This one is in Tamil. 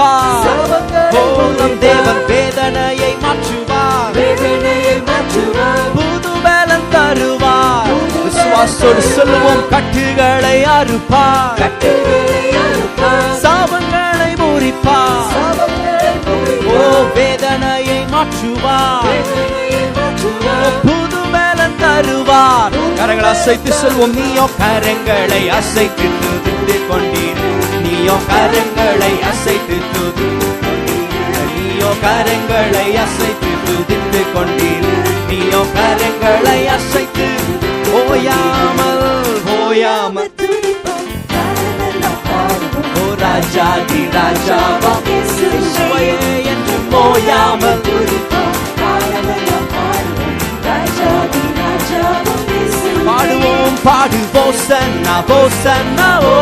முறிப்பார். நம் தேவன் வேதனையை மாற்றுவார், புது பலன் தருவார். விசுவாசோடு சொல்லுவோம், கட்டுகளை அறுப்பார், சாபங்களை முறிப்பார். ஓ வேதனையை மாற்றுவார், புது பலன் தருவார். கரங்களை அசைத்து சொல்வோம், நீயோ கரங்களை அசைத்து துதித்து கொண்டீர், நீயோ கரங்களை அசைத்து நீயோ கரங்களை அசைத்து துதித்து கொண்டீர், நீயோ கரங்களை அசைத்து ஓயாமல் ஓயாமல் ஓ ராஜாதி ராஜாவா இயேசுவே என்று ஓயாமல் பாடுவோம் பாடுவோம் சன்னா ஓ